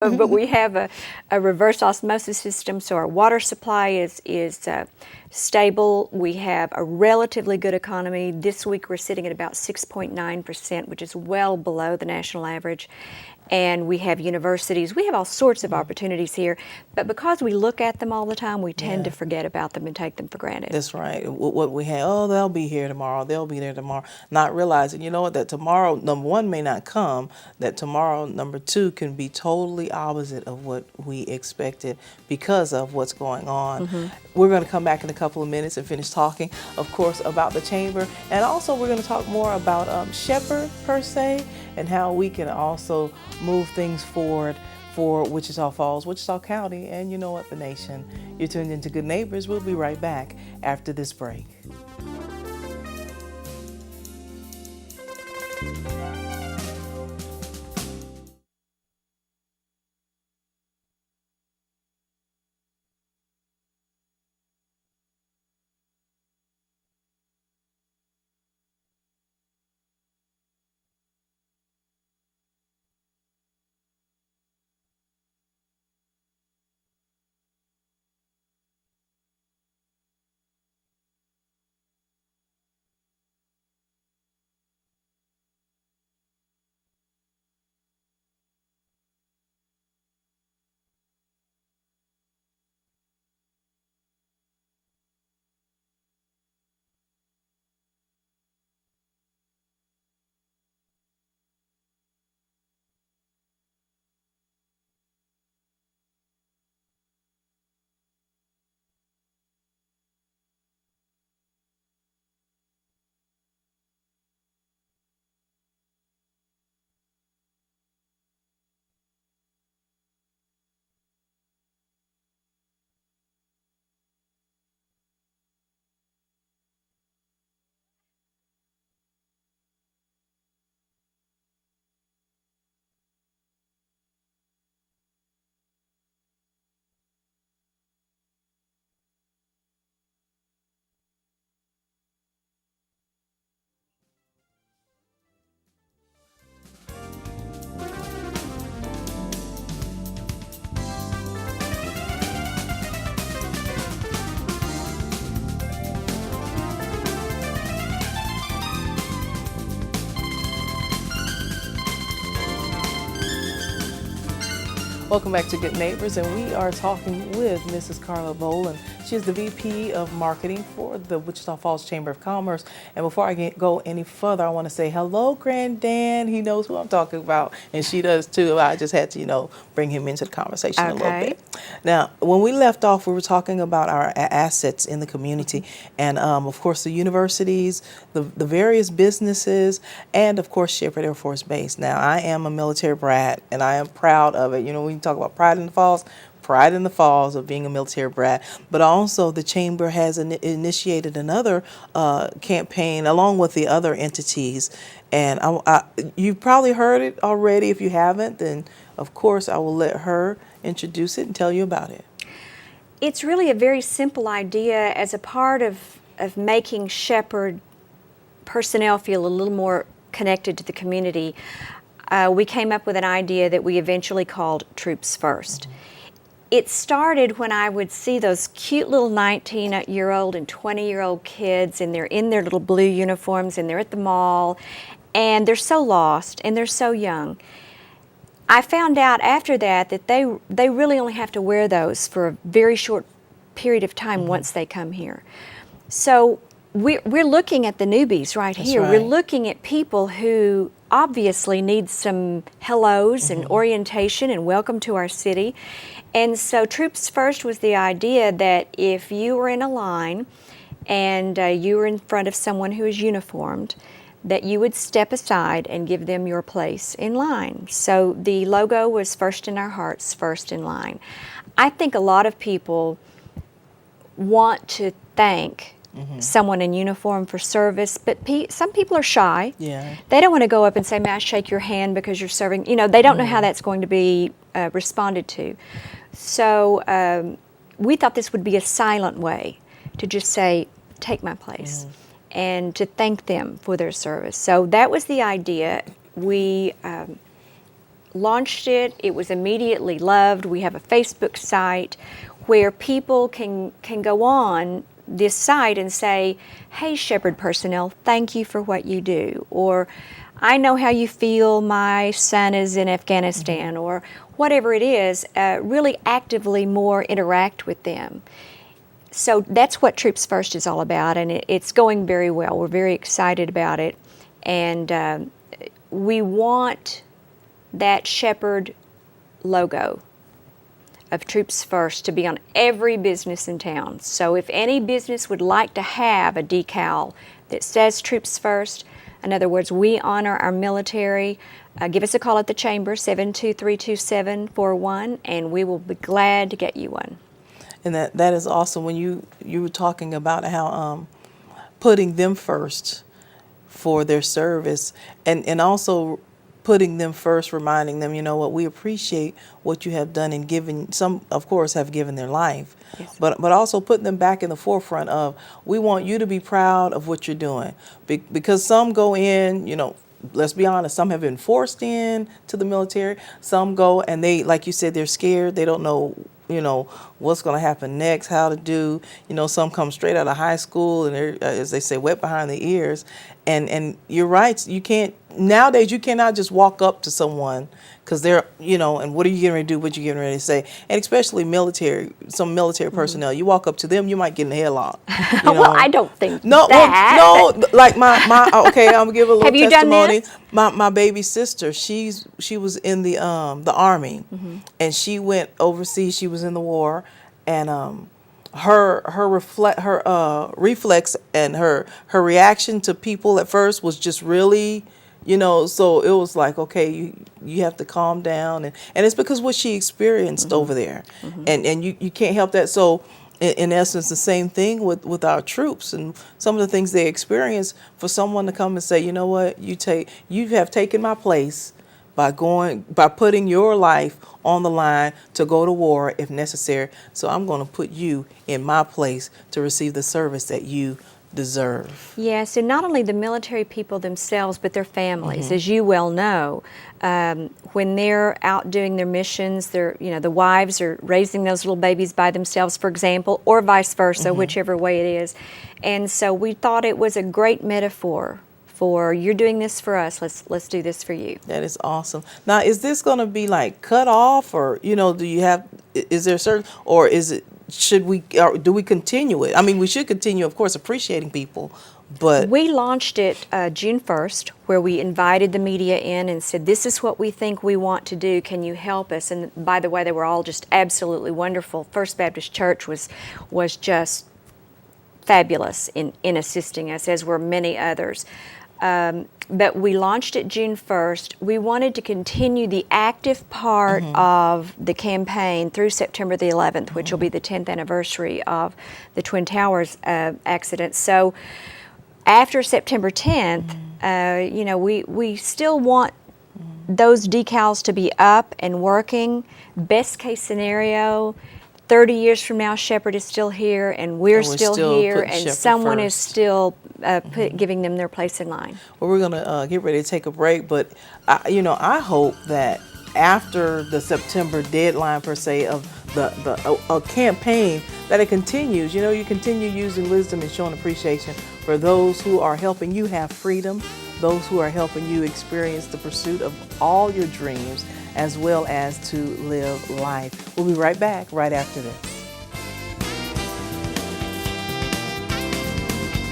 But we have a reverse osmosis system, so our water supply is stable. We have a relatively good economy. This week we're sitting at about 6.9%, which is well below the national average. And we have universities. We have all sorts of opportunities here. But because we look at them all the time, we tend to forget about them and take them for granted. That's right. What we have, oh, they'll be here tomorrow. They'll be there tomorrow. Not realizing, you know what, that tomorrow, number one, may not come. That tomorrow, number two, can be totally opposite of what we expected because of what's going on. We're going to come back in a couple of minutes and finish talking, of course, about the chamber. And also, we're going to talk more about Shepherd, per se, and how we can also move things forward for Wichita Falls, Wichita County, and you know what, the nation. You're tuned into Good Neighbors. We'll be right back after this break. Welcome back to Good Neighbors, and we are talking with Mrs. Carla Boland. She's the VP of Marketing for the Wichita Falls Chamber of Commerce. And before I go any further, I want to say hello, Granddad. He knows who I'm talking about, and she does too. I just had to, bring him into the conversation a little bit. Now, when we left off, we were talking about our assets in the community, and of course the universities, the various businesses, and of course Shepherd Air Force Base. Now, I am a military brat, and I am proud of it. When you talk about pride in the falls of being a military brat, but also the chamber has initiated another campaign along with the other entities, and you've probably heard it already. If you haven't, then of course I will let her introduce it and tell you about it. It's really a very simple idea as a part of making Shepherd personnel feel a little more connected to the community. We came up with an idea that we eventually called Troops First. It started when I would see those cute little 19-year-old and 20-year-old kids, and they're in their little blue uniforms, and they're at the mall, and they're so lost, and they're so young. I found out after that they really only have to wear those for a very short period of time once they come here. So we're looking at the newbies right here. We're looking at people who obviously need some hellos and orientation and welcome to our city. And so Troops First was the idea that if you were in a line and you were in front of someone who is uniformed, that you would step aside and give them your place in line. So the logo was First in Our Hearts, First in Line. I think a lot of people want to thank someone in uniform for service, but some people are shy. Yeah. They don't want to go up and say, "May I shake your hand because you're serving?" They don't know how that's going to be responded to. So we thought this would be a silent way to just say, "Take my place," and to thank them for their service. So that was the idea. We launched it. It was immediately loved. We have a Facebook site where people can go on this site and say, hey, Shepherd personnel, thank you for what you do. Or, I know how you feel, my son is in Afghanistan, or whatever it is, really actively more interact with them. So that's what Troops First is all about, and it's going very well. We're very excited about it, and we want that Shepherd logo of Troops First to be on every business in town. So if any business would like to have a decal that says Troops First, in other words, we honor our military, give us a call at the Chamber, 7232741, and we will be glad to get you one. And that is awesome. When you were talking about how putting them first for their service, and also putting them first, reminding them, you know what, we appreciate what you have done, and given, some of course have given their life. Yes. But also putting them back in the forefront of, we want you to be proud of what you're doing. Because some go in, you know, let's be honest, some have been forced in to the military. Some go and they, like you said, they're scared. They don't know, you know, what's going to happen next, how to do. You know, some come straight out of high school and they're, as they say, wet behind the ears. And you're right. You can't, nowadays, you cannot just walk up to someone because they're, you know, and what are you getting ready to do? What you getting ready to say? And especially military, some military personnel, you walk up to them, you might get in a headlock. You know? Well, I don't think No, that. well, no, like my okay, I'm gonna give a little Have you done testimony. this? My baby sister, she was in the army, and she went overseas. She was in the war, and her reflex and her reaction to people at first was just really, you know, so it was like, okay, you have to calm down, and it's because what she experienced over there, and you can't help that. So in essence, the same thing with our troops and some of the things they experience. For someone to come and say, you know what, you have taken my place by putting your life on the line to go to war if necessary. So I'm going to put you in my place to receive the service that you deserve. Yeah, so not only the military people themselves, but their families, as you well know, when they're out doing their missions, the wives are raising those little babies by themselves, for example, or vice versa, whichever way it is. And so we thought it was a great metaphor for, you're doing this for us, let's do this for you. That is awesome. Now, is this going to be like cut off, or, you know, is there certain, or is it, or do we continue it? I mean, we should continue, of course, appreciating people, but we launched it June 1st, where we invited the media in and said, this is what we think we want to do. Can you help us? And by the way, they were all just absolutely wonderful. First Baptist Church was just fabulous in assisting us, as were many others. But we launched it June 1st. We wanted to continue the active part of the campaign through September the 11th, which will be the 10th anniversary of the Twin Towers accident. So after September 10th, you know, we still want those decals to be up and working. Best case scenario, 30 years from now, Shepherd is still here, and we're still here, and Shepherd someone is first. still giving them their place in line. Well, we're going to get ready to take a break, but you know, I hope that after the September deadline, per se, of the campaign, that it continues. You know, you continue using wisdom and showing appreciation for those who are helping you have freedom, those who are helping you experience the pursuit of all your dreams, as well as to live life. We'll be right back right after this.